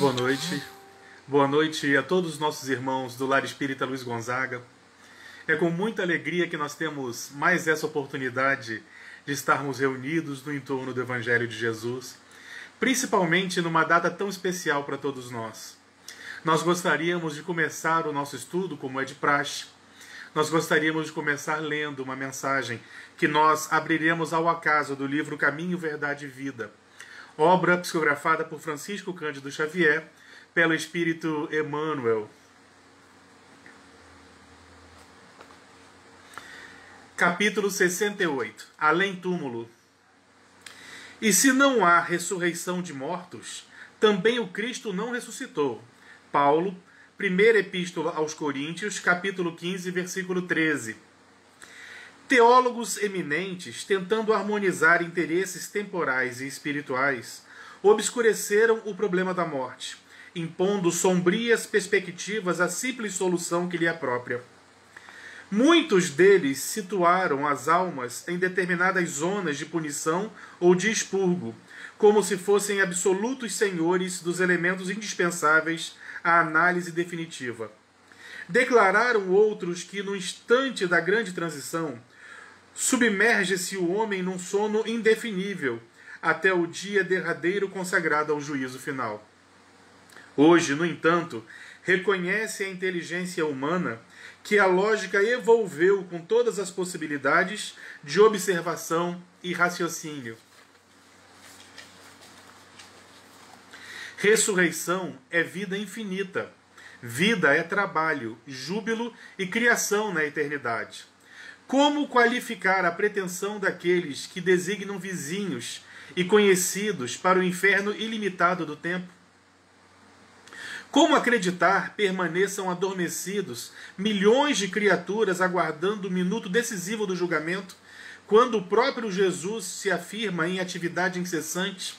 Boa noite. Boa noite a todos os nossos irmãos do Lar Espírita Luiz Gonzaga. É com muita alegria que nós temos mais essa oportunidade de estarmos reunidos no entorno do Evangelho de Jesus, principalmente numa data tão especial para todos nós. Nós gostaríamos de começar o nosso estudo, como é de praxe. Nós gostaríamos de começar lendo uma mensagem que nós abriremos ao acaso do livro Caminho, Verdade e Vida, obra psicografada por Francisco Cândido Xavier, pelo Espírito Emmanuel. Capítulo 68. Além túmulo. E se não há ressurreição de mortos, também o Cristo não ressuscitou. Paulo, primeira epístola aos Coríntios, capítulo 15, versículo 13. Teólogos eminentes, tentando harmonizar interesses temporais e espirituais, obscureceram o problema da morte, impondo sombrias perspectivas à simples solução que lhe é própria. Muitos deles situaram as almas em determinadas zonas de punição ou de expurgo, como se fossem absolutos senhores dos elementos indispensáveis à análise definitiva. Declararam outros que, no instante da grande transição, submerge-se o homem num sono indefinível, até o dia derradeiro consagrado ao juízo final. Hoje, no entanto, reconhece a inteligência humana que a lógica evolveu com todas as possibilidades de observação e raciocínio. Ressurreição é vida infinita. Vida é trabalho, júbilo e criação na eternidade. Como qualificar a pretensão daqueles que designam vizinhos e conhecidos para o inferno ilimitado do tempo? Como acreditar permaneçam adormecidos milhões de criaturas aguardando o minuto decisivo do julgamento, quando o próprio Jesus se afirma em atividade incessante?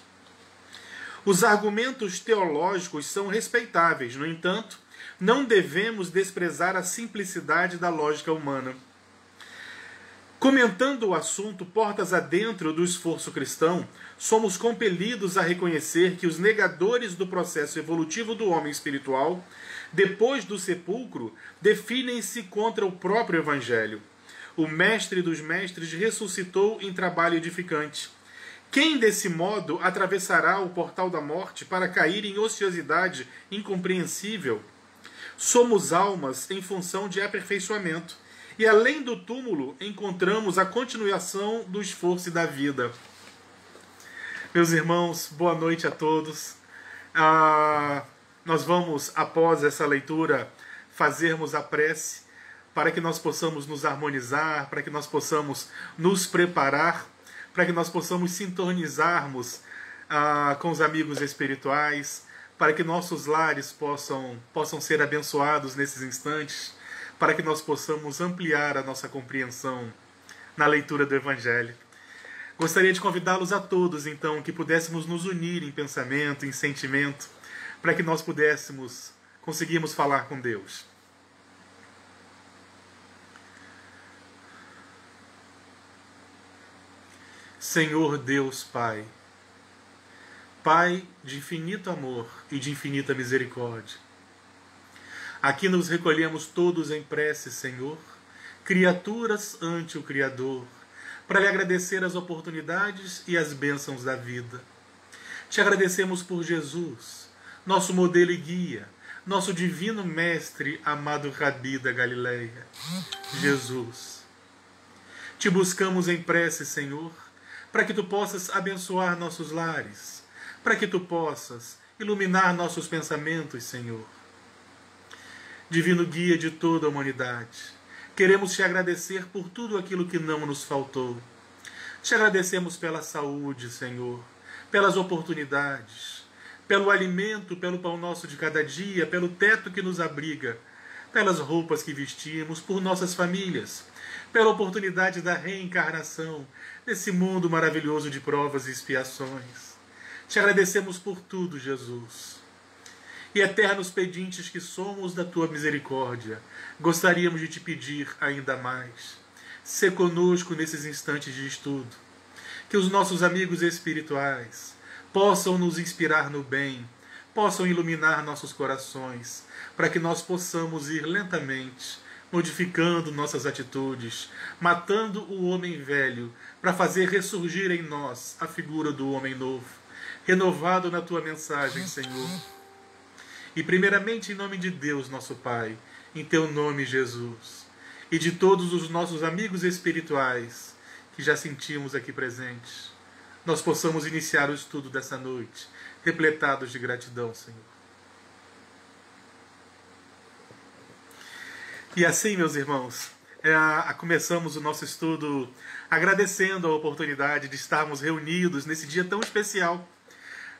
Os argumentos teológicos são respeitáveis, no entanto, não devemos desprezar a simplicidade da lógica humana. Comentando o assunto portas adentro do esforço cristão, somos compelidos a reconhecer que os negadores do processo evolutivo do homem espiritual, depois do sepulcro, definem-se contra o próprio Evangelho. O mestre dos mestres ressuscitou em trabalho edificante. Quem, desse modo, atravessará o portal da morte para cair em ociosidade incompreensível? Somos almas em função de aperfeiçoamento. E além do túmulo, encontramos a continuação do esforço e da vida. Meus irmãos, boa noite a todos. Nós vamos, após essa leitura, fazermos a prece para que nós possamos nos harmonizar, para que nós possamos nos preparar, para que nós possamos sintonizarmos com os amigos espirituais, para que nossos lares possam ser abençoados nesses instantes, para que nós possamos ampliar a nossa compreensão na leitura do Evangelho. Gostaria de convidá-los a todos, então, que pudéssemos nos unir em pensamento, em sentimento, para que nós conseguirmos falar com Deus. Senhor Deus Pai, Pai de infinito amor e de infinita misericórdia, aqui nos recolhemos todos em prece, Senhor, criaturas ante o Criador, para lhe agradecer as oportunidades e as bênçãos da vida. Te agradecemos por Jesus, nosso modelo e guia, nosso divino mestre, amado Rabi da Galileia, Jesus. Te buscamos em prece, Senhor, para que Tu possas abençoar nossos lares, para que Tu possas iluminar nossos pensamentos, Senhor. Divino guia de toda a humanidade, queremos Te agradecer por tudo aquilo que não nos faltou. Te agradecemos pela saúde, Senhor, pelas oportunidades, pelo alimento, pelo pão nosso de cada dia, pelo teto que nos abriga, pelas roupas que vestimos, por nossas famílias, pela oportunidade da reencarnação nesse mundo maravilhoso de provas e expiações. Te agradecemos por tudo, Jesus. E eternos pedintes que somos da Tua misericórdia, gostaríamos de Te pedir ainda mais. Sê conosco nesses instantes de estudo. Que os nossos amigos espirituais possam nos inspirar no bem, possam iluminar nossos corações, para que nós possamos ir lentamente, modificando nossas atitudes, matando o homem velho, para fazer ressurgir em nós a figura do homem novo, renovado na tua mensagem, Senhor. E primeiramente em nome de Deus, nosso Pai, em teu nome, Jesus, e de todos os nossos amigos espirituais que já sentimos aqui presentes, nós possamos iniciar o estudo dessa noite, repletados de gratidão, Senhor. E assim, meus irmãos, começamos o nosso estudo agradecendo a oportunidade de estarmos reunidos nesse dia tão especial.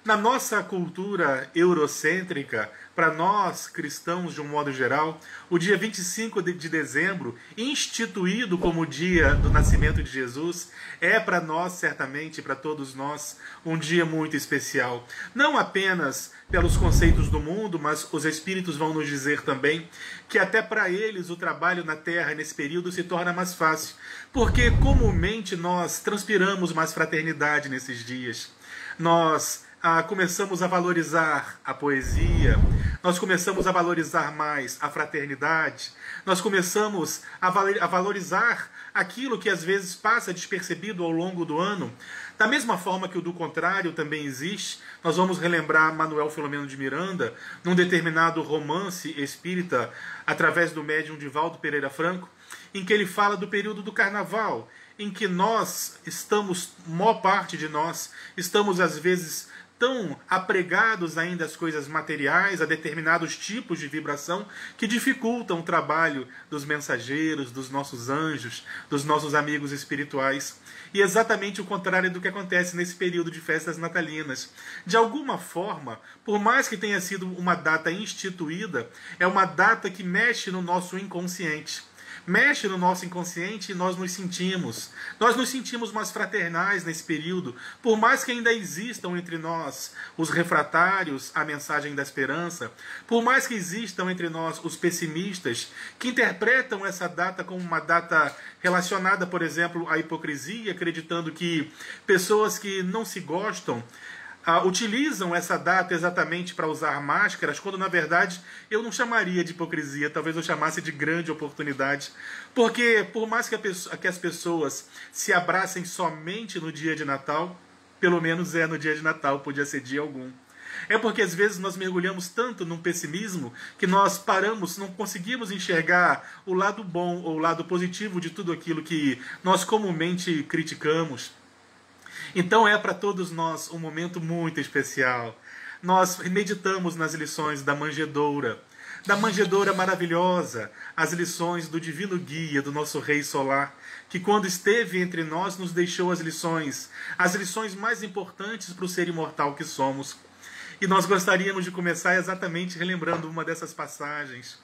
Na nossa cultura eurocêntrica, para nós cristãos de um modo geral, o dia 25 de dezembro, instituído como o dia do nascimento de Jesus, é para nós, certamente, para todos nós, um dia muito especial. Não apenas pelos conceitos do mundo, mas os Espíritos vão nos dizer também que até para eles o trabalho na Terra nesse período se torna mais fácil, porque comumente nós transpiramos mais fraternidade nesses dias. Nós começamos a valorizar a poesia, nós começamos a valorizar mais a fraternidade, nós começamos a valorizar aquilo que às vezes passa despercebido ao longo do ano. Da mesma forma que o do contrário também existe, nós vamos relembrar Manuel Filomeno de Miranda, num determinado romance espírita, através do médium Divaldo Pereira Franco, em que ele fala do período do carnaval, em que nós estamos, maior parte de nós, estamos às vezes tão apregados ainda às coisas materiais, a determinados tipos de vibração que dificultam o trabalho dos mensageiros, dos nossos anjos, dos nossos amigos espirituais. E exatamente o contrário do que acontece nesse período de festas natalinas. De alguma forma, por mais que tenha sido uma data instituída, é uma data que mexe no nosso inconsciente. Mexe no nosso inconsciente e nós nos sentimos mais fraternais nesse período, por mais que ainda existam entre nós os refratários à mensagem da esperança, por mais que existam entre nós os pessimistas que interpretam essa data como uma data relacionada, por exemplo, à hipocrisia, acreditando que pessoas que não se gostam utilizam essa data exatamente para usar máscaras, quando na verdade eu não chamaria de hipocrisia, talvez eu chamasse de grande oportunidade, porque por mais que as pessoas se abracem somente no dia de Natal, pelo menos no dia de Natal, podia ser dia algum. É porque às vezes nós mergulhamos tanto num pessimismo que nós paramos, não conseguimos enxergar o lado bom ou o lado positivo de tudo aquilo que nós comumente criticamos. Então é para todos nós um momento muito especial. Nós meditamos nas lições da manjedoura maravilhosa, as lições do divino guia, do nosso Rei Solar, que quando esteve entre nós nos deixou as lições mais importantes para o ser imortal que somos. E nós gostaríamos de começar exatamente relembrando uma dessas passagens.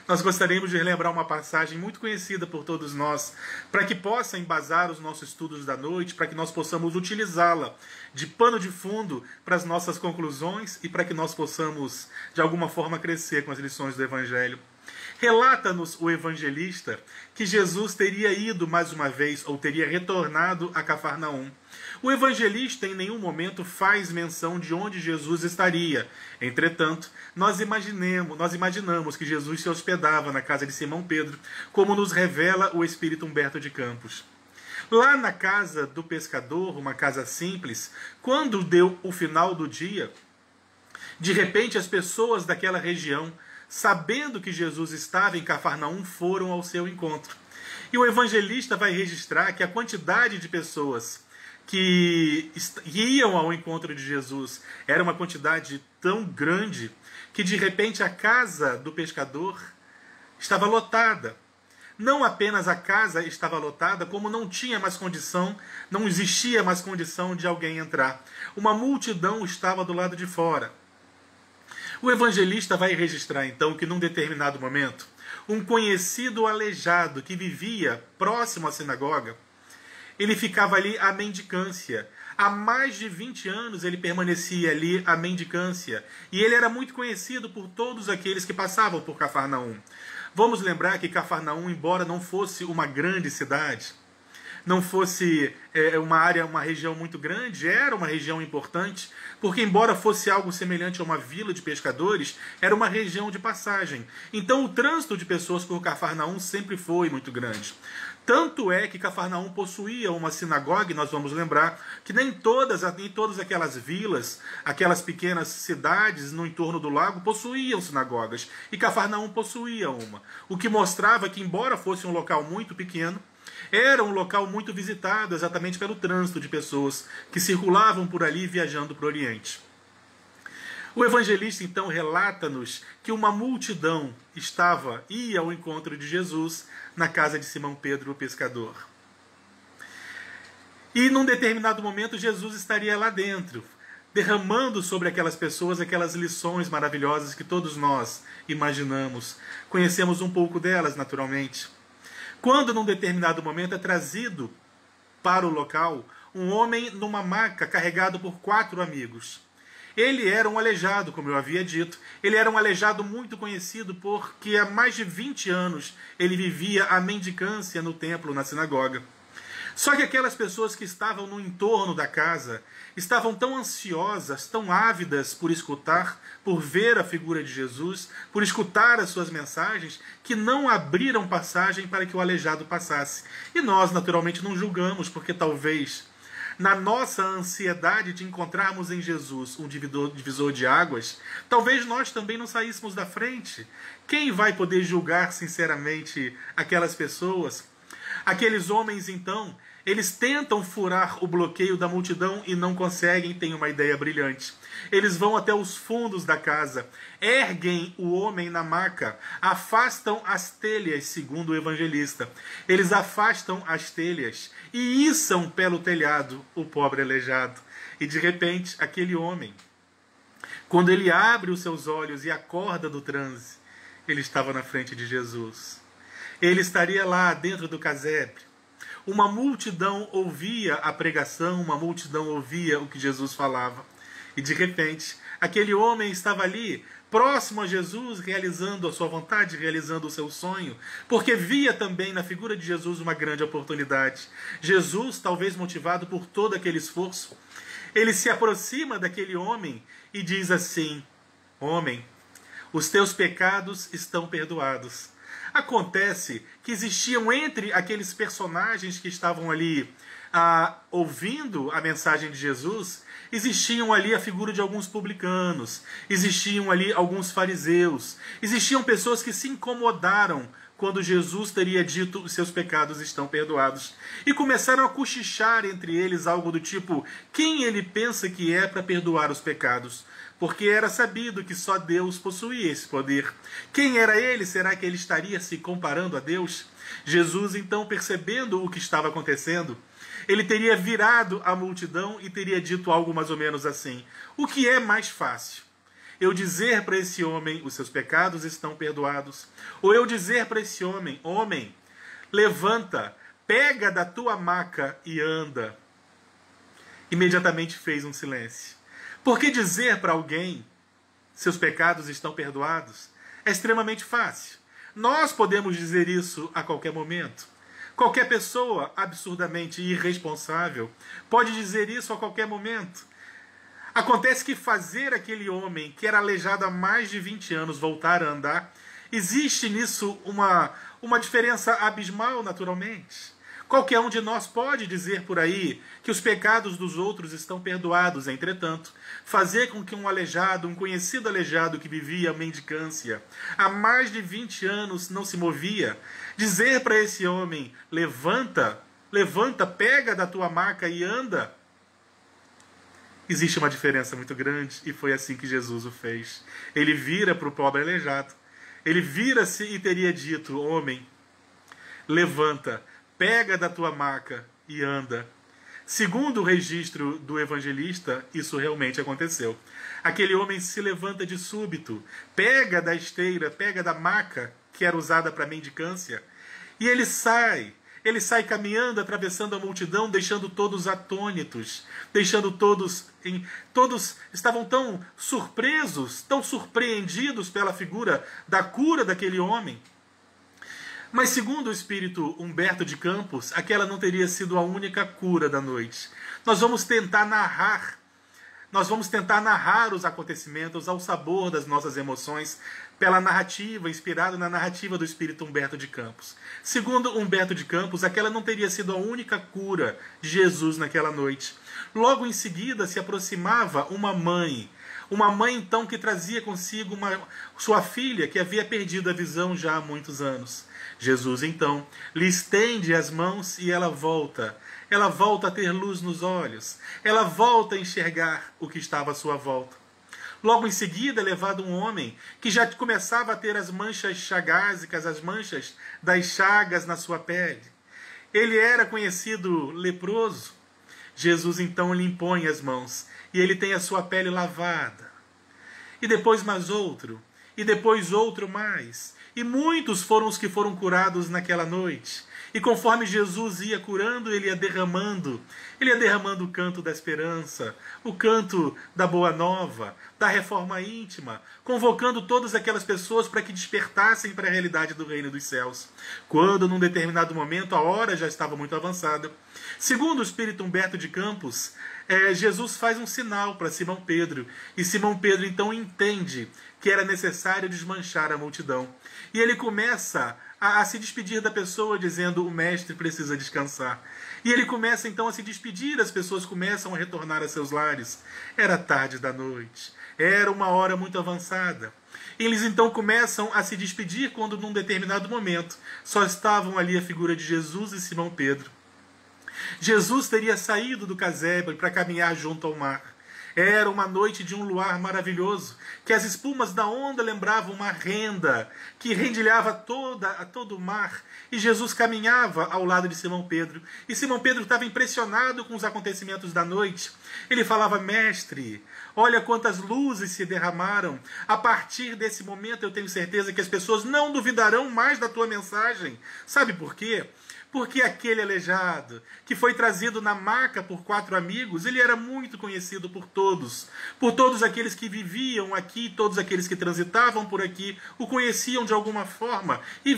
Nós gostaríamos de relembrar uma passagem muito conhecida por todos nós, para que possa embasar os nossos estudos da noite, para que nós possamos utilizá-la de pano de fundo para as nossas conclusões e para que nós possamos, de alguma forma, crescer com as lições do Evangelho. Relata-nos o evangelista que Jesus teria ido mais uma vez, ou teria retornado a Cafarnaum. O evangelista em nenhum momento faz menção de onde Jesus estaria. Entretanto, nós imaginamos que Jesus se hospedava na casa de Simão Pedro, como nos revela o espírito Humberto de Campos. Lá na casa do pescador, uma casa simples, quando deu o final do dia, de repente as pessoas daquela região, sabendo que Jesus estava em Cafarnaum, foram ao seu encontro. E o evangelista vai registrar que a quantidade de pessoas que iam ao encontro de Jesus era uma quantidade tão grande que de repente a casa do pescador estava lotada. Não apenas a casa estava lotada, como não tinha mais condição, não existia mais condição de alguém entrar. Uma multidão estava do lado de fora. O evangelista vai registrar então que num determinado momento, um conhecido aleijado que vivia próximo à sinagoga, ele ficava ali à mendicância. Há mais de 20 anos ele permanecia ali à mendicância. E ele era muito conhecido por todos aqueles que passavam por Cafarnaum. Vamos lembrar que Cafarnaum, embora não fosse uma grande cidade, não fosse uma área, uma região muito grande, era uma região importante, porque embora fosse algo semelhante a uma vila de pescadores, era uma região de passagem. Então o trânsito de pessoas por Cafarnaum sempre foi muito grande. Tanto é que Cafarnaum possuía uma sinagoga, e nós vamos lembrar que nem todas aquelas vilas, aquelas pequenas cidades no entorno do lago possuíam sinagogas, e Cafarnaum possuía uma. O que mostrava que, embora fosse um local muito pequeno, era um local muito visitado exatamente pelo trânsito de pessoas que circulavam por ali viajando para o Oriente. O evangelista então relata-nos que uma multidão ia ao encontro de Jesus na casa de Simão Pedro, o pescador. E num determinado momento Jesus estaria lá dentro, derramando sobre aquelas pessoas aquelas lições maravilhosas que todos nós imaginamos. Conhecemos um pouco delas, naturalmente. Quando num determinado momento é trazido para o local um homem numa maca carregado por 4 amigos. Ele era um aleijado, como eu havia dito. Ele era um aleijado muito conhecido porque há mais de 20 anos ele vivia a mendicância no templo, na sinagoga. Só que aquelas pessoas que estavam no entorno da casa estavam tão ansiosas, tão ávidas por escutar, por ver a figura de Jesus, por escutar as suas mensagens, que não abriram passagem para que o aleijado passasse. E nós, naturalmente, não julgamos, porque talvez na nossa ansiedade de encontrarmos em Jesus um divisor de águas, talvez nós também não saíssemos da frente. Quem vai poder julgar sinceramente aquelas pessoas? Aqueles homens, então, eles tentam furar o bloqueio da multidão e não conseguem, têm uma ideia brilhante. Eles vão até os fundos da casa, erguem o homem na maca, afastam as telhas, segundo o evangelista. Eles afastam as telhas e içam pelo telhado o pobre aleijado. E de repente, aquele homem, quando ele abre os seus olhos e acorda do transe, ele estava na frente de Jesus. Ele estaria lá dentro do casebre. Uma multidão ouvia a pregação, uma multidão ouvia o que Jesus falava. E de repente, aquele homem estava ali, próximo a Jesus, realizando a sua vontade, realizando o seu sonho, porque via também na figura de Jesus uma grande oportunidade. Jesus, talvez motivado por todo aquele esforço, ele se aproxima daquele homem e diz assim: homem, os teus pecados estão perdoados. Acontece que existiam entre aqueles personagens que estavam ali ouvindo a mensagem de Jesus, existiam ali a figura de alguns publicanos, existiam ali alguns fariseus, existiam pessoas que se incomodaram quando Jesus teria dito os seus pecados estão perdoados. E começaram a cochichar entre eles algo do tipo: quem ele pensa que é para perdoar os pecados? Porque era sabido que só Deus possuía esse poder. Quem era ele? Será que ele estaria se comparando a Deus? Jesus, então, percebendo o que estava acontecendo, ele teria virado a multidão e teria dito algo mais ou menos assim: o que é mais fácil? Eu dizer para esse homem, os seus pecados estão perdoados? Ou eu dizer para esse homem: homem, levanta, pega da tua maca e anda? Imediatamente fez um silêncio. Porque dizer para alguém, seus pecados estão perdoados, é extremamente fácil. Nós podemos dizer isso a qualquer momento. Qualquer pessoa absurdamente irresponsável pode dizer isso a qualquer momento. Acontece que fazer aquele homem que era aleijado há mais de 20 anos voltar a andar, existe nisso uma diferença abismal, naturalmente. Qualquer um de nós pode dizer por aí que os pecados dos outros estão perdoados. Entretanto, fazer com que um aleijado, um conhecido aleijado que vivia a mendicância há mais de 20 anos não se movia, dizer para esse homem: levanta, levanta, pega da tua maca e anda, existe uma diferença muito grande, e foi assim que Jesus o fez. Ele vira para o pobre aleijado, ele vira-se e teria dito: homem, levanta, pega da tua maca e anda. Segundo o registro do evangelista, isso realmente aconteceu. Aquele homem se levanta de súbito, pega da esteira, pega da maca que era usada para mendicância, e ele sai caminhando, atravessando a multidão, deixando todos atônitos, deixando todos estavam tão surpresos, tão surpreendidos pela figura da cura daquele homem. Mas segundo o espírito Humberto de Campos, aquela não teria sido a única cura da noite. Nós vamos tentar narrar os acontecimentos ao sabor das nossas emoções pela narrativa, inspirado na narrativa do espírito Humberto de Campos. Segundo Humberto de Campos, aquela não teria sido a única cura de Jesus naquela noite. Logo em seguida se aproximava uma mãe então que trazia consigo sua filha que havia perdido a visão já há muitos anos. Jesus então lhe estende as mãos e ela volta a ter luz nos olhos, ela volta a enxergar o que estava à sua volta. Logo em seguida é levado um homem que já começava a ter as manchas chagásicas, as manchas das chagas na sua pele. Ele era conhecido leproso. Jesus então lhe impõe as mãos e ele tem a sua pele lavada. E depois mais outro, e depois outro mais. E muitos foram os que foram curados naquela noite. E conforme Jesus ia curando, ele ia derramando o canto da esperança, o canto da boa nova, da reforma íntima, convocando todas aquelas pessoas para que despertassem para a realidade do reino dos céus. Quando, num determinado momento, a hora já estava muito avançada, segundo o espírito Humberto de Campos, Jesus faz um sinal para Simão Pedro, e Simão Pedro então entende que era necessário desmanchar a multidão. E ele começa a se despedir da pessoa, dizendo: o mestre precisa descansar. E ele começa então a se despedir, as pessoas começam a retornar a seus lares. Era tarde da noite, era uma hora muito avançada. Eles então começam a se despedir quando, num determinado momento, só estavam ali a figura de Jesus e Simão Pedro. Jesus teria saído do casebre para caminhar junto ao mar. Era uma noite de um luar maravilhoso, que as espumas da onda lembravam uma renda, que rendilhava a todo o mar, e Jesus caminhava ao lado de Simão Pedro. E Simão Pedro estava impressionado com os acontecimentos da noite. Ele falava: mestre, olha quantas luzes se derramaram. A partir desse momento eu tenho certeza que as pessoas não duvidarão mais da tua mensagem. Sabe por quê? Porque aquele aleijado, que foi trazido na maca por 4 amigos, ele era muito conhecido por todos aqueles que viviam aqui, todos aqueles que transitavam por aqui, o conheciam de alguma forma e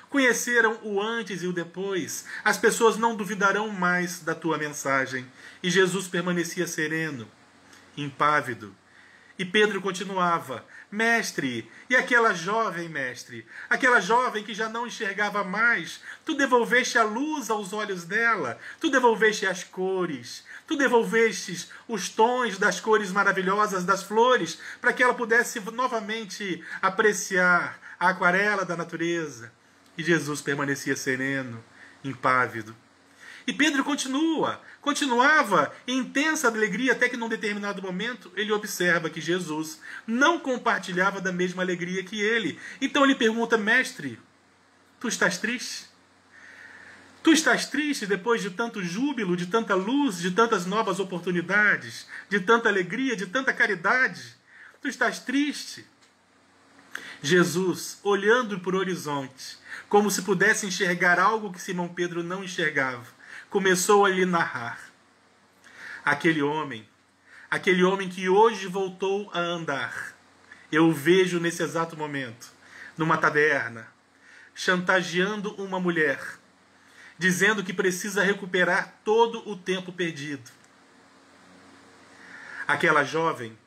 conheceram o antes e o depois. As pessoas não duvidarão mais da tua mensagem. E Jesus permanecia sereno, impávido. E Pedro continuava: mestre, e aquela jovem, mestre, aquela jovem que já não enxergava mais, tu devolveste a luz aos olhos dela, tu devolveste as cores, tu devolveste os tons das cores maravilhosas das flores, para que ela pudesse novamente apreciar a aquarela da natureza. E Jesus permanecia sereno, impávido. E Pedro continuava em intensa alegria, até que num determinado momento ele observa que Jesus não compartilhava da mesma alegria que ele. Então ele pergunta: mestre, tu estás triste? Tu estás triste depois de tanto júbilo, de tanta luz, de tantas novas oportunidades, de tanta alegria, de tanta caridade? Tu estás triste? Jesus, olhando para o horizonte, como se pudesse enxergar algo que Simão Pedro não enxergava, começou a lhe narrar. Aquele homem que hoje voltou a andar, eu o vejo nesse exato momento, numa taberna, chantageando uma mulher, dizendo que precisa recuperar todo o tempo perdido. Aquela jovem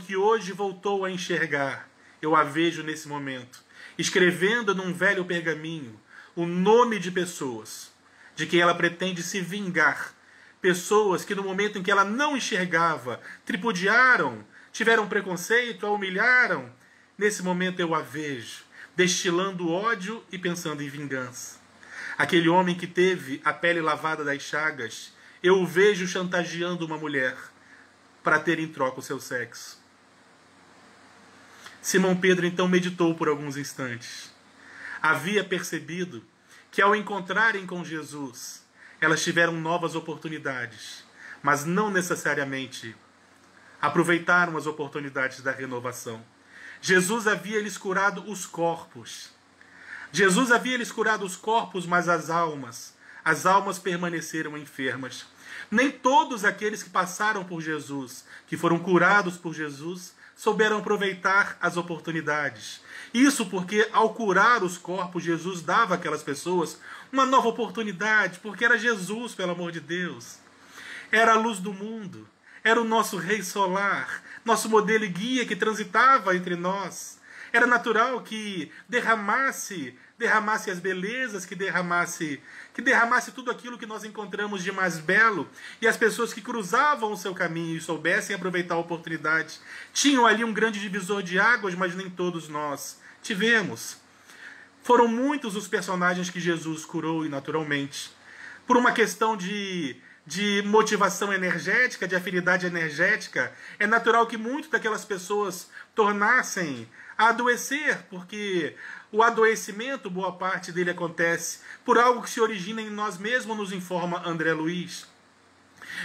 que hoje voltou a enxergar, eu a vejo nesse momento, escrevendo num velho pergaminho o nome de pessoas de quem ela pretende se vingar. Pessoas que no momento em que ela não enxergava, tripudiaram, tiveram preconceito, a humilharam. Nesse momento eu a vejo, destilando ódio e pensando em vingança. Aquele homem que teve a pele lavada das chagas, eu o vejo chantageando uma mulher para ter em troca o seu sexo. Simão Pedro então meditou por alguns instantes. Havia percebido que ao encontrarem com Jesus, elas tiveram novas oportunidades, mas não necessariamente aproveitaram as oportunidades da renovação. Jesus havia lhes curado os corpos. Mas as almas permaneceram enfermas. Nem todos aqueles que passaram por Jesus, que foram curados por Jesus, souberam aproveitar as oportunidades. Isso porque, ao curar os corpos, Jesus dava àquelas pessoas uma nova oportunidade, porque era Jesus, pelo amor de Deus. Era a luz do mundo, era o nosso rei solar, nosso modelo e guia que transitava entre nós. Era natural que derramasse as belezas, que derramasse tudo aquilo que nós encontramos de mais belo, e as pessoas que cruzavam o seu caminho e soubessem aproveitar a oportunidade tinham ali um grande divisor de águas, mas nem todos nós tivemos. Foram muitos os personagens que Jesus curou, e naturalmente, por uma questão de motivação energética, de afinidade energética, é natural que muitas daquelas pessoas tornassem a adoecer, porque o adoecimento, boa parte dele acontece por algo que se origina em nós mesmos, nos informa André Luiz.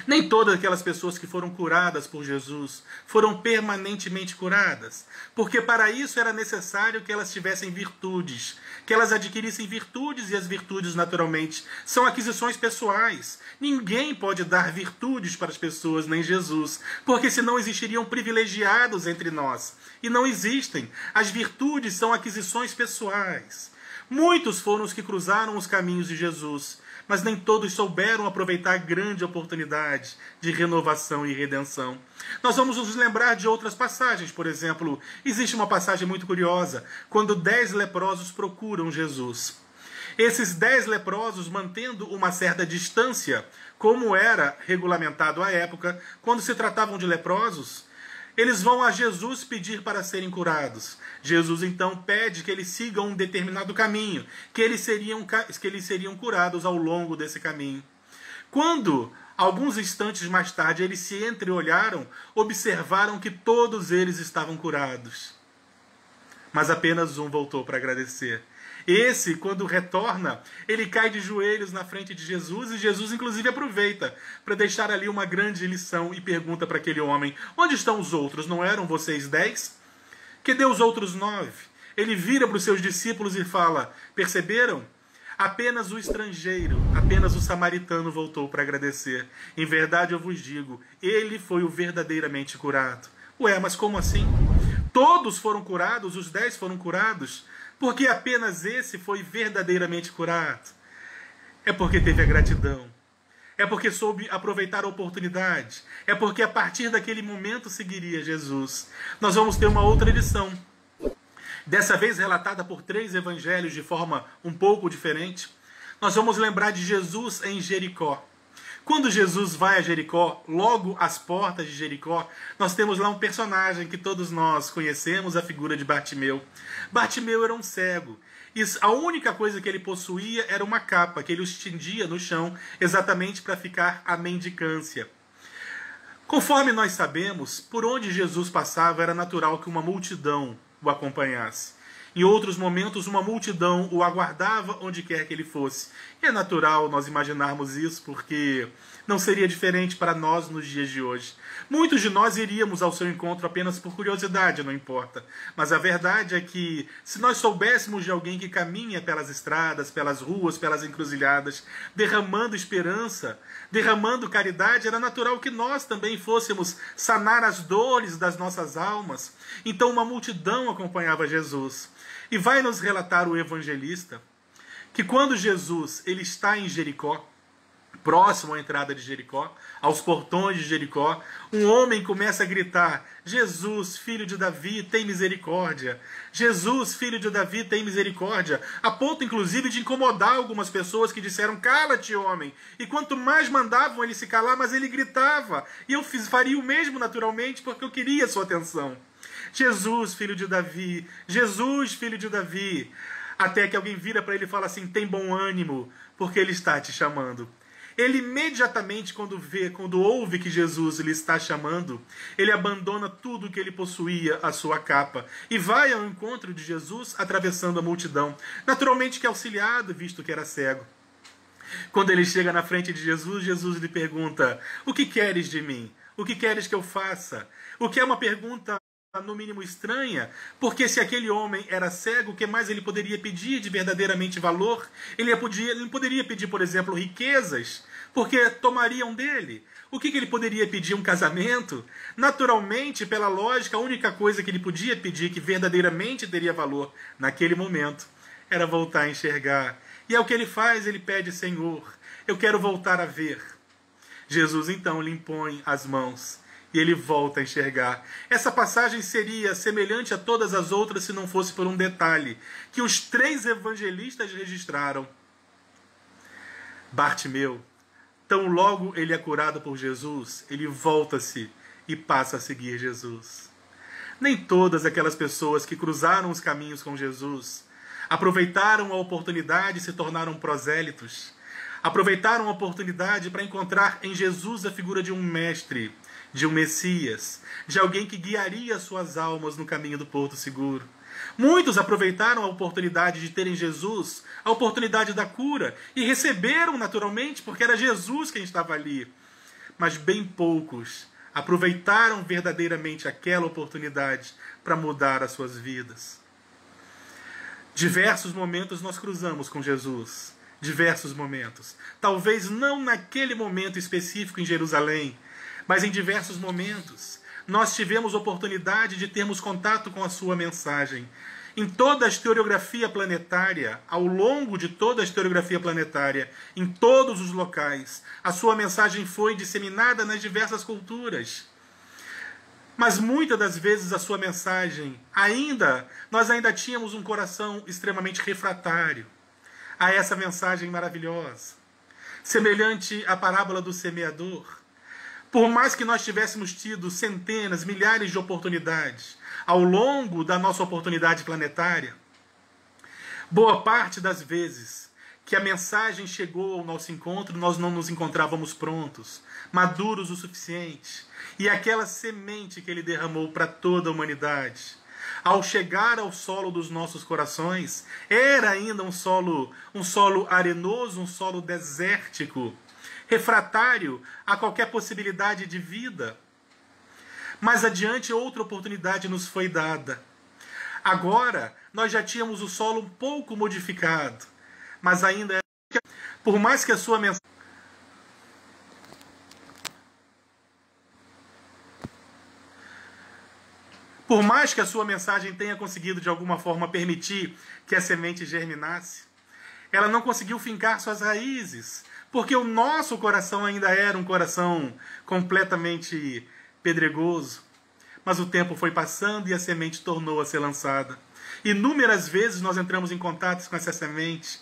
Nem todas aquelas pessoas que foram curadas por Jesus foram permanentemente curadas, porque para isso era necessário que elas tivessem virtudes, que elas adquirissem virtudes, e as virtudes, naturalmente, são aquisições pessoais. Ninguém pode dar virtudes para as pessoas, nem Jesus, porque senão existiriam privilegiados entre nós. E não existem. As virtudes são aquisições pessoais. Muitos foram os que cruzaram os caminhos de Jesus, mas nem todos souberam aproveitar a grande oportunidade de renovação e redenção. Nós vamos nos lembrar de outras passagens. Por exemplo, existe uma passagem muito curiosa, quando 10 leprosos procuram Jesus. Esses 10 leprosos, mantendo uma certa distância, como era regulamentado à época, quando se tratavam de leprosos, eles vão a Jesus pedir para serem curados. Jesus então pede que eles sigam um determinado caminho, que eles seriam curados ao longo desse caminho. Quando, alguns instantes mais tarde, eles se entreolharam, observaram que todos eles estavam curados. Mas apenas um voltou para agradecer. Esse, quando retorna, ele cai de joelhos na frente de Jesus, e Jesus inclusive aproveita para deixar ali uma grande lição e pergunta para aquele homem: onde estão os outros? Não eram vocês 10? Cadê os outros 9? Ele vira para os seus discípulos e fala: perceberam? Apenas o estrangeiro, apenas o samaritano voltou para agradecer. Em verdade eu vos digo, ele foi o verdadeiramente curado. Ué, mas como assim? Todos foram curados, os 10 foram curados, porque apenas esse foi verdadeiramente curado. É porque teve a gratidão. É porque soube aproveitar a oportunidade. É porque a partir daquele momento seguiria Jesus. Nós vamos ter uma outra lição. Dessa vez relatada por 3 evangelhos de forma um pouco diferente. Nós vamos lembrar de Jesus em Jericó. Quando Jesus vai a Jericó, logo às portas de Jericó, nós temos lá um personagem que todos nós conhecemos, a figura de Bartimeu. Bartimeu era um cego. E a única coisa que ele possuía era uma capa, que ele estendia no chão, exatamente para ficar à mendicância. Conforme nós sabemos, por onde Jesus passava era natural que uma multidão o acompanhasse. Em outros momentos, uma multidão o aguardava onde quer que ele fosse. E é natural nós imaginarmos isso, porque não seria diferente para nós nos dias de hoje. Muitos de nós iríamos ao seu encontro apenas por curiosidade, não importa. Mas a verdade é que, se nós soubéssemos de alguém que caminha pelas estradas, pelas ruas, pelas encruzilhadas, derramando esperança, derramando caridade, era natural que nós também fôssemos sanar as dores das nossas almas. Então uma multidão acompanhava Jesus. E vai nos relatar o evangelista que quando Jesus ele está em Jericó, próximo à entrada de Jericó, aos portões de Jericó, um homem começa a gritar: Jesus, filho de Davi, tem misericórdia. Jesus, filho de Davi, tem misericórdia. A ponto, inclusive, de incomodar algumas pessoas que disseram: cala-te, homem. E quanto mais mandavam ele se calar, mas ele gritava. E eu faria o mesmo naturalmente, porque eu queria a sua atenção. Jesus, filho de Davi, Jesus, filho de Davi. Até que alguém vira para ele e fala assim: tem bom ânimo, porque ele está te chamando. Ele imediatamente, quando ouve que Jesus lhe está chamando, ele abandona tudo que ele possuía, a sua capa, e vai ao encontro de Jesus, atravessando a multidão, naturalmente que auxiliado, visto que era cego. Quando ele chega na frente de Jesus, Jesus lhe pergunta: o que queres de mim? O que queres que eu faça? O que é uma pergunta no mínimo estranha, porque se aquele homem era cego, o que mais ele poderia pedir de verdadeiramente valor? Ele não poderia pedir, por exemplo, riquezas, porque tomariam dele. O que ele poderia pedir? Um casamento? Naturalmente, pela lógica, a única coisa que ele podia pedir que verdadeiramente teria valor naquele momento era voltar a enxergar. E é o que ele faz, ele pede: Senhor, eu quero voltar a ver. Jesus então lhe impõe as mãos e ele volta a enxergar. Essa passagem seria semelhante a todas as outras se não fosse por um detalhe que os 3 evangelistas registraram. Bartimeu, tão logo ele é curado por Jesus, ele volta-se e passa a seguir Jesus. Nem todas aquelas pessoas que cruzaram os caminhos com Jesus aproveitaram a oportunidade e se tornaram prosélitos. Aproveitaram a oportunidade para encontrar em Jesus a figura de um mestre, de um Messias, de alguém que guiaria suas almas no caminho do porto seguro. Muitos aproveitaram a oportunidade de ter em Jesus a oportunidade da cura e receberam naturalmente porque era Jesus quem estava ali. Mas bem poucos aproveitaram verdadeiramente aquela oportunidade para mudar as suas vidas. Diversos momentos nós cruzamos com Jesus. Diversos momentos. Talvez não naquele momento específico em Jerusalém, mas em diversos momentos nós tivemos oportunidade de termos contato com a sua mensagem. Em toda a historiografia planetária, ao longo de toda a historiografia planetária, em todos os locais, a sua mensagem foi disseminada nas diversas culturas. Mas muitas das vezes a sua mensagem, nós ainda tínhamos um coração extremamente refratário a essa mensagem maravilhosa. Semelhante à parábola do semeador. Por mais que nós tivéssemos tido centenas, milhares de oportunidades ao longo da nossa oportunidade planetária, boa parte das vezes que a mensagem chegou ao nosso encontro, nós não nos encontrávamos prontos, maduros o suficiente. E aquela semente que ele derramou para toda a humanidade, ao chegar ao solo dos nossos corações, era ainda um solo arenoso, um solo desértico, refratário a qualquer possibilidade de vida. Mais adiante, outra oportunidade nos foi dada. Agora, nós já tínhamos o solo um pouco modificado, mas ainda, por mais que a sua mensagem tenha conseguido de alguma forma permitir que a semente germinasse, ela não conseguiu fincar suas raízes, porque o nosso coração ainda era um coração completamente pedregoso. Mas o tempo foi passando e a semente tornou a ser lançada. Inúmeras vezes nós entramos em contato com essa semente.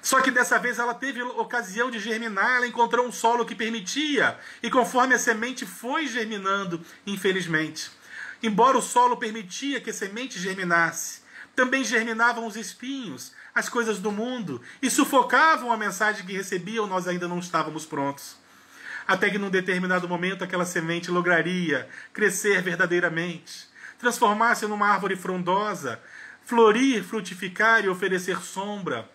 Só que dessa vez ela teve ocasião de germinar, ela encontrou um solo que permitia. E conforme a semente foi germinando, infelizmente, embora o solo permitia que a semente germinasse, também germinavam os espinhos, as coisas do mundo, e sufocavam a mensagem que recebiam, nós ainda não estávamos prontos. Até que num determinado momento aquela semente lograria crescer verdadeiramente, transformar-se numa árvore frondosa, florir, frutificar e oferecer sombra,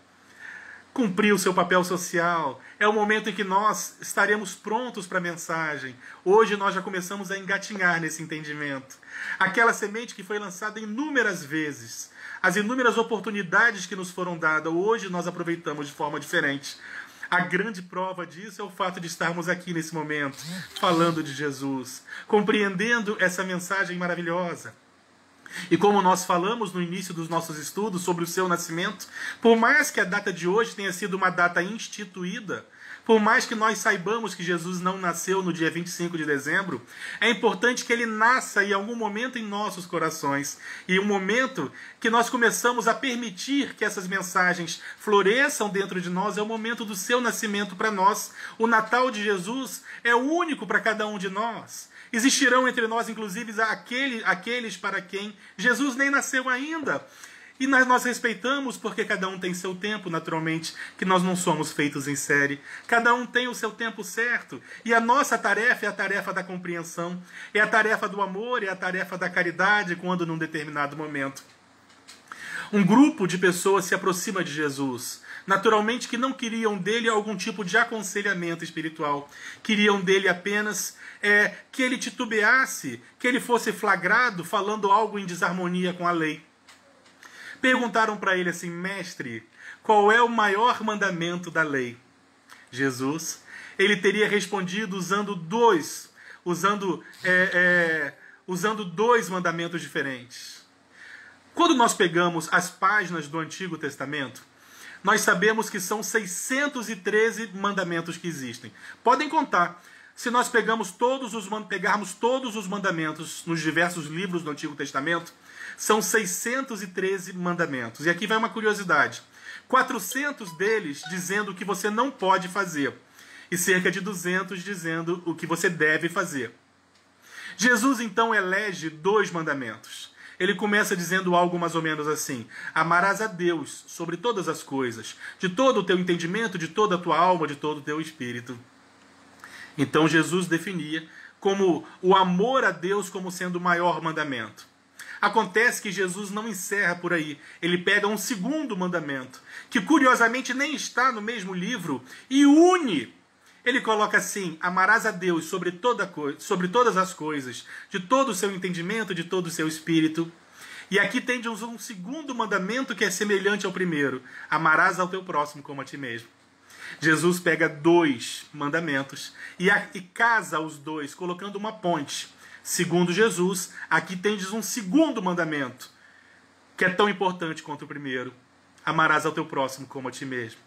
cumprir o seu papel social. É o momento em que nós estaremos prontos para a mensagem. Hoje nós já começamos a engatinhar nesse entendimento. Aquela semente que foi lançada inúmeras vezes, as inúmeras oportunidades que nos foram dadas, hoje nós aproveitamos de forma diferente. A grande prova disso é o fato de estarmos aqui nesse momento, falando de Jesus, compreendendo essa mensagem maravilhosa. E como nós falamos no início dos nossos estudos sobre o seu nascimento, por mais que a data de hoje tenha sido uma data instituída, por mais que nós saibamos que Jesus não nasceu no dia 25 de dezembro, é importante que ele nasça em algum momento em nossos corações. E um momento que nós começamos a permitir que essas mensagens floresçam dentro de nós é o momento do seu nascimento para nós. O Natal de Jesus é único para cada um de nós. Existirão entre nós, inclusive, aqueles para quem Jesus nem nasceu ainda. E nós respeitamos porque cada um tem seu tempo, naturalmente, que nós não somos feitos em série. Cada um tem o seu tempo certo. E a nossa tarefa é a tarefa da compreensão, é a tarefa do amor, é a tarefa da caridade, quando num determinado momento Um grupo de pessoas se aproxima de Jesus. Naturalmente que não queriam dele algum tipo de aconselhamento espiritual. Queriam dele apenas que ele titubeasse, que ele fosse flagrado falando algo em desarmonia com a lei. Perguntaram para ele assim: mestre, qual é o maior mandamento da lei? Jesus, ele teria respondido usando dois mandamentos diferentes. Quando nós pegamos as páginas do Antigo Testamento, nós sabemos que são 613 mandamentos que existem. Podem contar. Se nós pegarmos todos os mandamentos nos diversos livros do Antigo Testamento, são 613 mandamentos. E aqui vai uma curiosidade. 400 deles dizendo o que você não pode fazer. E cerca de 200 dizendo o que você deve fazer. Jesus então elege 2 mandamentos. Ele começa dizendo algo mais ou menos assim: amarás a Deus sobre todas as coisas, de todo o teu entendimento, de toda a tua alma, de todo o teu espírito. Então Jesus definia como o amor a Deus como sendo o maior mandamento. Acontece que Jesus não encerra por aí. Ele pega um segundo mandamento, que curiosamente nem está no mesmo livro, e une. Ele coloca assim: amarás a Deus sobre todas as coisas, de todo o seu entendimento, de todo o seu espírito. E aqui tem um segundo mandamento que é semelhante ao primeiro: amarás ao teu próximo como a ti mesmo. Jesus pega 2 mandamentos e casa os 2, colocando uma ponte. Segundo Jesus, aqui tendes um segundo mandamento, que é tão importante quanto o primeiro: amarás ao teu próximo como a ti mesmo.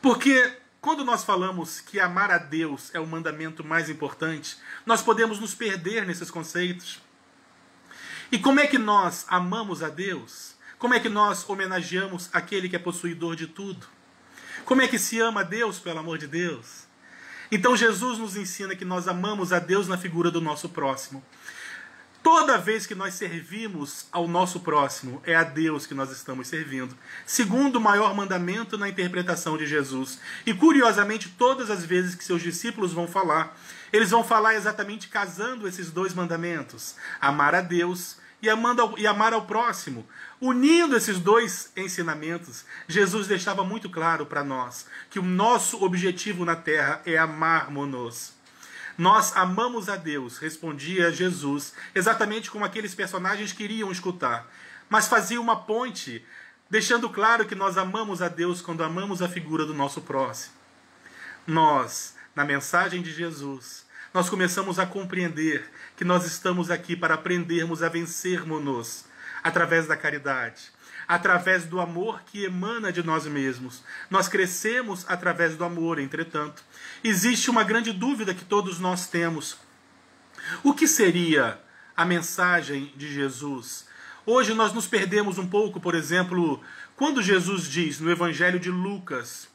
Porque quando nós falamos que amar a Deus é o mandamento mais importante, nós podemos nos perder nesses conceitos. E como é que nós amamos a Deus? Como é que nós homenageamos aquele que é possuidor de tudo? Como é que se ama a Deus, pelo amor de Deus? Então Jesus nos ensina que nós amamos a Deus na figura do nosso próximo. Toda vez que nós servimos ao nosso próximo, é a Deus que nós estamos servindo. Segundo o maior mandamento na interpretação de Jesus. E curiosamente, todas as vezes que seus discípulos vão falar, eles vão falar exatamente casando esses 2 mandamentos: amar a Deus e amar ao próximo. Unindo esses 2 ensinamentos, Jesus deixava muito claro para nós que o nosso objetivo na terra é amarmos-nos. Nós amamos a Deus, respondia Jesus, exatamente como aqueles personagens queriam escutar, mas fazia uma ponte, deixando claro que nós amamos a Deus quando amamos a figura do nosso próximo. Nós, na mensagem de Jesus, nós começamos a compreender que nós estamos aqui para aprendermos a vencermos-nos através da caridade, através do amor que emana de nós mesmos. Nós crescemos através do amor, entretanto. Existe uma grande dúvida que todos nós temos. O que seria a mensagem de Jesus? Hoje nós nos perdemos um pouco, por exemplo, quando Jesus diz no Evangelho de Lucas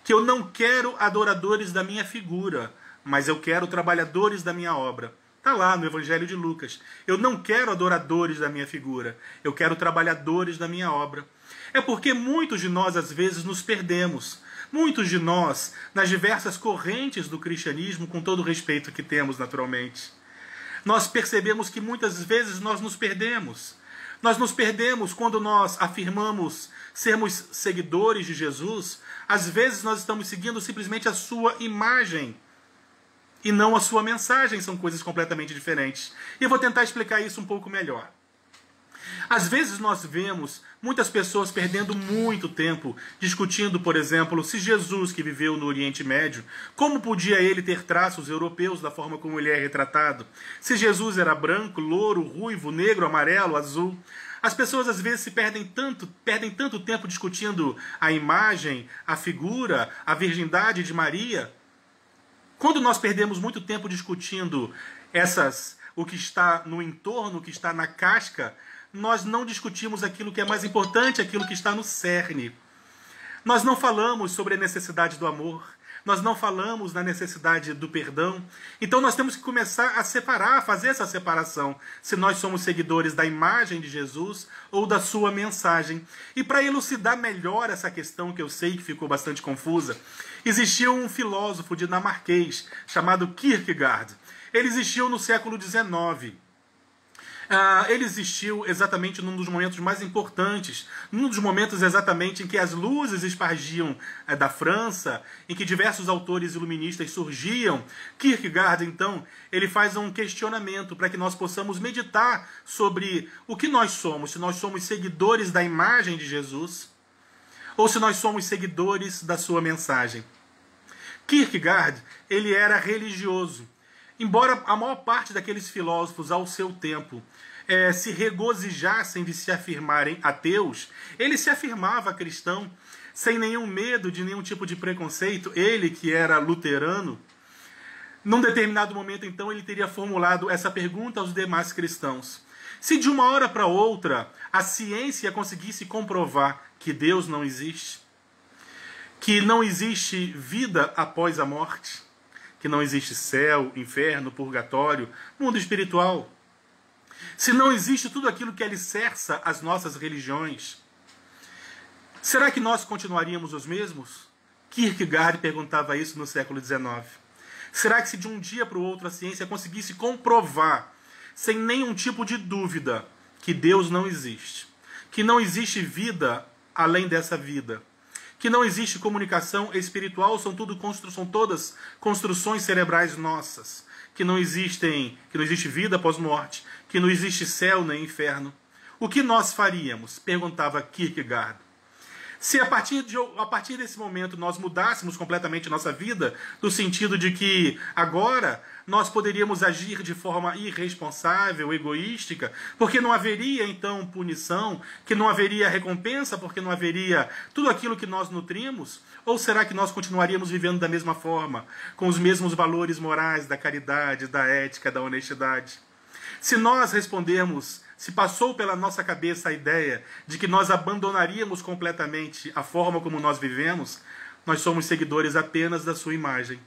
que eu não quero adoradores da minha figura, mas eu quero trabalhadores da minha obra. Está lá no Evangelho de Lucas. Eu não quero adoradores da minha figura, eu quero trabalhadores da minha obra. É porque muitos de nós às vezes nos perdemos. Muitos de nós, nas diversas correntes do cristianismo, com todo o respeito que temos naturalmente, nós percebemos que muitas vezes nós nos perdemos. Nós nos perdemos quando nós afirmamos sermos seguidores de Jesus. Às vezes nós estamos seguindo simplesmente a sua imagem e não a sua mensagem, são coisas completamente diferentes. E eu vou tentar explicar isso um pouco melhor. Às vezes nós vemos muitas pessoas perdendo muito tempo discutindo, por exemplo, se Jesus, que viveu no Oriente Médio, como podia ele ter traços europeus da forma como ele é retratado? Se Jesus era branco, louro, ruivo, negro, amarelo, azul. As pessoas às vezes perdem tanto tempo discutindo a imagem, a figura, a virgindade de Maria. Quando nós perdemos muito tempo discutindo o que está no entorno, o que está na casca, nós não discutimos aquilo que é mais importante, aquilo que está no cerne. Nós não falamos sobre a necessidade do amor, nós não falamos na necessidade do perdão. Então nós temos que começar a separar, a fazer essa separação, se nós somos seguidores da imagem de Jesus ou da sua mensagem. E para elucidar melhor essa questão, que eu sei que ficou bastante confusa, existiu um filósofo dinamarquês chamado Kierkegaard. Ele existiu no século XIX. Ele existiu exatamente num dos momentos mais importantes, num dos momentos exatamente em que as luzes espargiam da França, em que diversos autores iluministas surgiam. Kierkegaard, então, ele faz um questionamento para que nós possamos meditar sobre o que nós somos, se nós somos seguidores da imagem de Jesus ou se nós somos seguidores da sua mensagem. Kierkegaard, ele era religioso. Embora a maior parte daqueles filósofos ao seu tempo se regozijassem de se afirmarem ateus, ele se afirmava cristão sem nenhum medo de nenhum tipo de preconceito. Ele, que era luterano, num determinado momento, então, ele teria formulado essa pergunta aos demais cristãos: se de uma hora para outra a ciência conseguisse comprovar que Deus não existe, que não existe vida após a morte, que não existe céu, inferno, purgatório, mundo espiritual, se não existe tudo aquilo que alicerça as nossas religiões, será que nós continuaríamos os mesmos? Kierkegaard perguntava isso no século XIX. Será que se de um dia para o outro a ciência conseguisse comprovar, sem nenhum tipo de dúvida, que Deus não existe, que não existe vida além dessa vida, que não existe comunicação espiritual, são todas construções cerebrais nossas, que não existe vida após morte, que não existe céu nem inferno, o que nós faríamos? Perguntava Kierkegaard. Se a partir desse momento nós mudássemos completamente nossa vida, no sentido de que agora nós poderíamos agir de forma irresponsável, egoística, porque não haveria então punição, que não haveria recompensa, porque não haveria tudo aquilo que nós nutrimos? Ou será que nós continuaríamos vivendo da mesma forma, com os mesmos valores morais da caridade, da ética, da honestidade? Se nós respondermos, se passou pela nossa cabeça a ideia de que nós abandonaríamos completamente a forma como nós vivemos, nós somos seguidores apenas da sua imagem.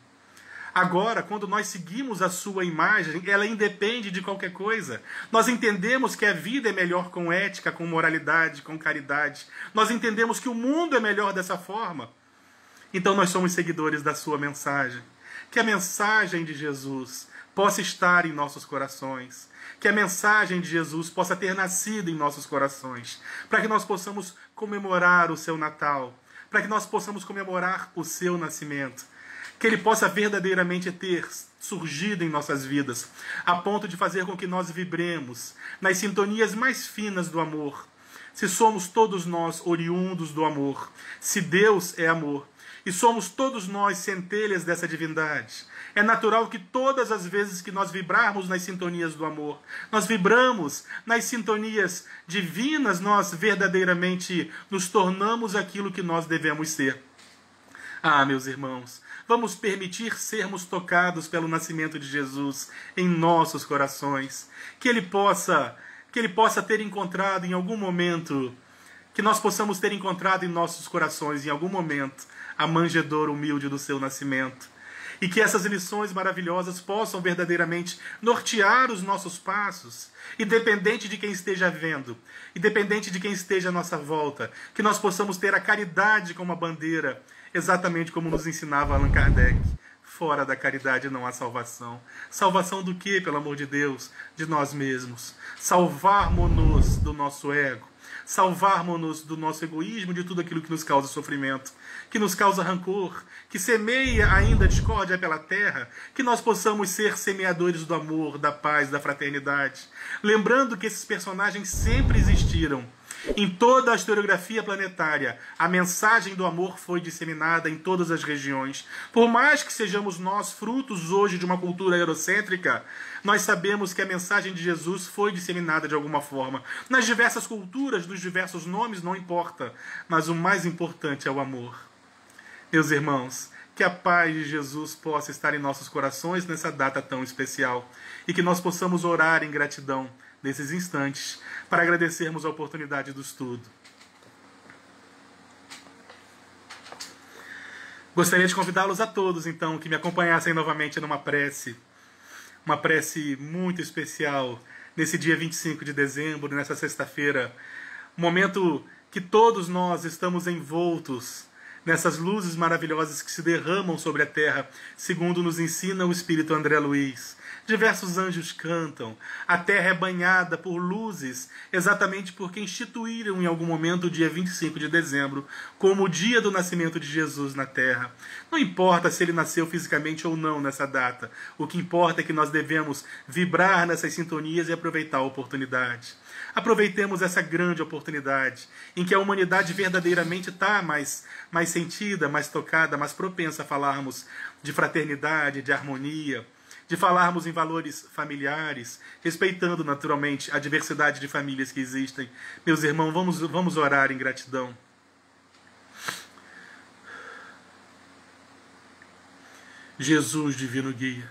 Agora, quando nós seguimos a sua imagem, ela independe de qualquer coisa. Nós entendemos que a vida é melhor com ética, com moralidade, com caridade. Nós entendemos que o mundo é melhor dessa forma. Então nós somos seguidores da sua mensagem. Que a mensagem de Jesus possa estar em nossos corações. Que a mensagem de Jesus possa ter nascido em nossos corações, para que nós possamos comemorar o seu Natal, para que nós possamos comemorar o seu nascimento, que ele possa verdadeiramente ter surgido em nossas vidas, a ponto de fazer com que nós vibremos nas sintonias mais finas do amor. Se somos todos nós oriundos do amor, se Deus é amor, e somos todos nós centelhas dessa divindade, é natural que todas as vezes que nós vibrarmos nas sintonias do amor, nós vibramos nas sintonias divinas, nós verdadeiramente nos tornamos aquilo que nós devemos ser. Ah, meus irmãos, vamos permitir sermos tocados pelo nascimento de Jesus em nossos corações, que ele possa ter encontrado em algum momento, que nós possamos ter encontrado em nossos corações em algum momento a manjedoura humilde do seu nascimento. E que essas lições maravilhosas possam verdadeiramente nortear os nossos passos, independente de quem esteja vendo, independente de quem esteja à nossa volta, que nós possamos ter a caridade como a bandeira, exatamente como nos ensinava Allan Kardec. Fora da caridade não há salvação. Salvação do quê, pelo amor de Deus? De nós mesmos. Salvarmos-nos do nosso ego. Salvarmos-nos do nosso egoísmo, de tudo aquilo que nos causa sofrimento, que nos causa rancor, que semeia ainda discórdia pela terra, que nós possamos ser semeadores do amor, da paz, da fraternidade. Lembrando que esses personagens sempre existiram. Em toda a historiografia planetária, a mensagem do amor foi disseminada em todas as regiões. Por mais que sejamos nós frutos hoje de uma cultura eurocêntrica, nós sabemos que a mensagem de Jesus foi disseminada de alguma forma. Nas diversas culturas, nos diversos nomes, não importa. Mas o mais importante é o amor. Meus irmãos, que a paz de Jesus possa estar em nossos corações nessa data tão especial. E que nós possamos orar em gratidão nesses instantes, para agradecermos a oportunidade do estudo. Gostaria de convidá-los a todos, então, que me acompanhassem novamente numa prece. Uma prece muito especial, nesse dia 25 de dezembro, nessa sexta-feira. Um momento que todos nós estamos envoltos nessas luzes maravilhosas que se derramam sobre a terra, segundo nos ensina o Espírito André Luiz. Diversos anjos cantam, a terra é banhada por luzes, exatamente porque instituíram em algum momento o dia 25 de dezembro como o dia do nascimento de Jesus na terra. Não importa se ele nasceu fisicamente ou não nessa data, o que importa é que nós devemos vibrar nessas sintonias e aproveitar a oportunidade. Aproveitemos essa grande oportunidade em que a humanidade verdadeiramente está mais sentida, mais tocada, mais propensa a falarmos de fraternidade, de harmonia, de falarmos em valores familiares, respeitando naturalmente a diversidade de famílias que existem. Meus irmãos, vamos orar em gratidão. Jesus, divino guia,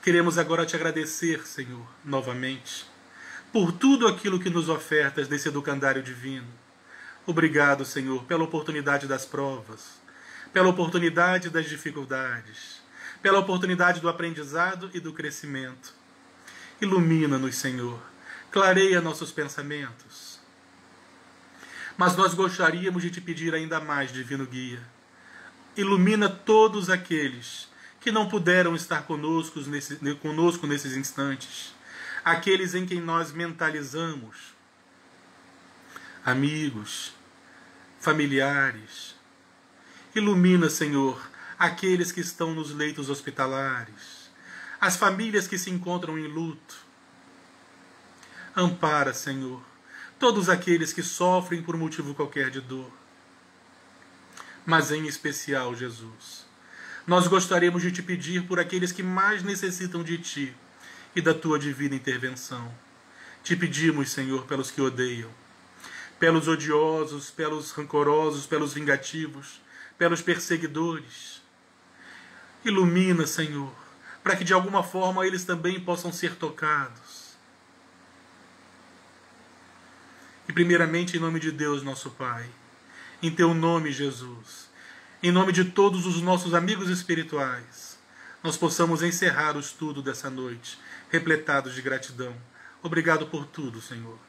queremos agora te agradecer, Senhor, novamente, por tudo aquilo que nos ofertas desse educandário divino. Obrigado, Senhor, pela oportunidade das provas, pela oportunidade das dificuldades, pela oportunidade do aprendizado e do crescimento. Ilumina-nos, Senhor, clareia nossos pensamentos. Mas nós gostaríamos de te pedir ainda mais, divino guia. Ilumina todos aqueles que não puderam estar conosco nesses instantes, aqueles em quem nós mentalizamos, amigos, familiares. Ilumina, Senhor, aqueles que estão nos leitos hospitalares, as famílias que se encontram em luto. Ampara, Senhor, todos aqueles que sofrem por motivo qualquer de dor. Mas em especial, Jesus, nós gostaríamos de te pedir por aqueles que mais necessitam de ti e da tua divina intervenção. Te pedimos, Senhor, pelos que odeiam, pelos odiosos, pelos rancorosos, pelos vingativos, pelos perseguidores. Ilumina, Senhor, para que de alguma forma eles também possam ser tocados. E primeiramente em nome de Deus, nosso Pai, em teu nome, Jesus, em nome de todos os nossos amigos espirituais, nós possamos encerrar o estudo dessa noite, repletados de gratidão. Obrigado por tudo, Senhor.